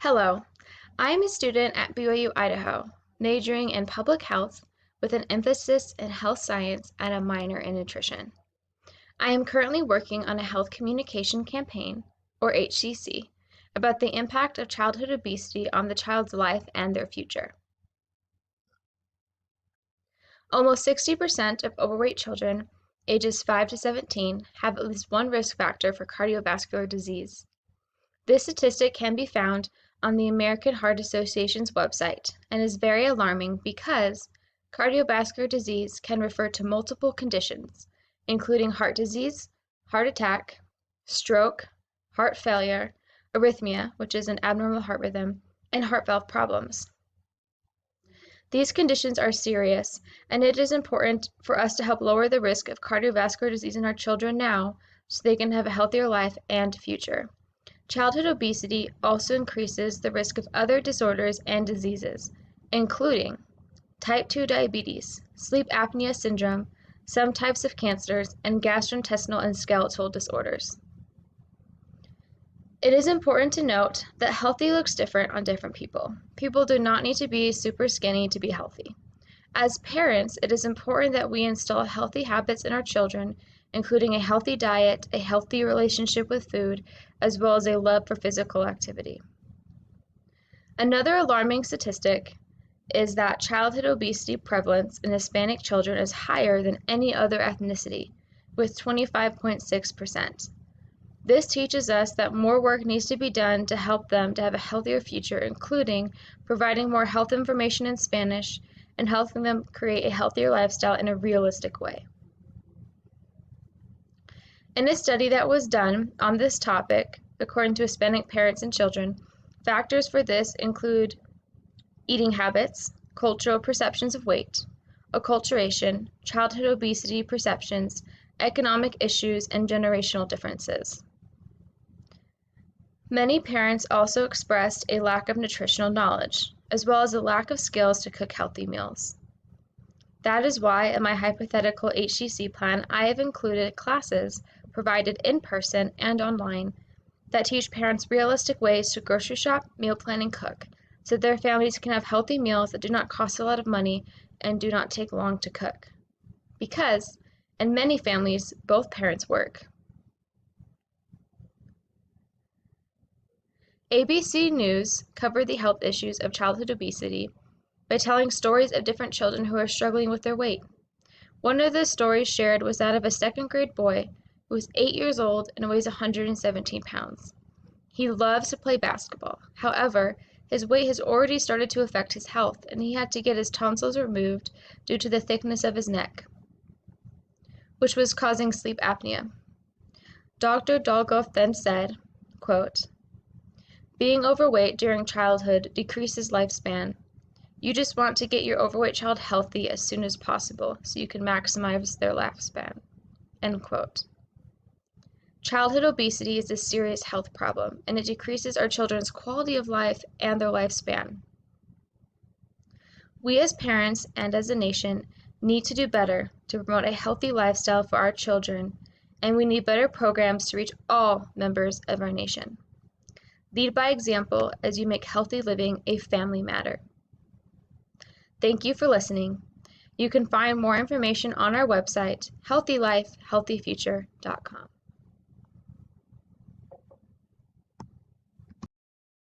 Hello, I am a student at BYU, Idaho, majoring in public health with an emphasis in health science and a minor in nutrition. I am currently working on a health communication campaign, or HCC, about the impact of childhood obesity on the child's life and their future. Almost 60% of overweight children ages 5 to 17 have at least one risk factor for cardiovascular disease. This statistic can be found on the American Heart Association's website and is very alarming because cardiovascular disease can refer to multiple conditions, including heart disease, heart attack, stroke, heart failure, arrhythmia, which is an abnormal heart rhythm, and heart valve problems. These conditions are serious, and it is important for us to help lower the risk of cardiovascular disease in our children now so they can have a healthier life and future. Childhood obesity also increases the risk of other disorders and diseases, including type 2 diabetes, sleep apnea syndrome, some types of cancers, and gastrointestinal and skeletal disorders. It is important to note that healthy looks different on different people. People do not need to be super skinny to be healthy. As parents, it is important that we instill healthy habits in our children, including a healthy diet, a healthy relationship with food, as well as a love for physical activity. Another alarming statistic is that childhood obesity prevalence in Hispanic children is higher than any other ethnicity, with 25.6%. This teaches us that more work needs to be done to help them to have a healthier future, including providing more health information in Spanish and helping them create a healthier lifestyle in a realistic way. In a study that was done on this topic, according to Hispanic parents and children, factors for this include eating habits, cultural perceptions of weight, acculturation, childhood obesity perceptions, economic issues, and generational differences. Many parents also expressed a lack of nutritional knowledge, as well as a lack of skills to cook healthy meals. That is why in my hypothetical HCC plan, I have included classes provided in person and online that teach parents realistic ways to grocery shop, meal plan, and cook, so their families can have healthy meals that do not cost a lot of money and do not take long to cook. Because in many families, both parents work. ABC News covered the health issues of childhood obesity by telling stories of different children who are struggling with their weight. One of the stories shared was that of a second grade boy who was 8 years old and weighs 117 pounds. He loves to play basketball. However, his weight has already started to affect his health, and he had to get his tonsils removed due to the thickness of his neck, which was causing sleep apnea. Dr. Dolgoff then said, quote, "Being overweight during childhood decreases lifespan. You just want to get your overweight child healthy as soon as possible so you can maximize their lifespan." End quote. Childhood obesity is a serious health problem, and it decreases our children's quality of life and their lifespan. We as parents and as a nation need to do better to promote a healthy lifestyle for our children, and we need better programs to reach all members of our nation. Lead by example as you make healthy living a family matter. Thank you for listening. You can find more information on our website, healthylifehealthyfuture.com.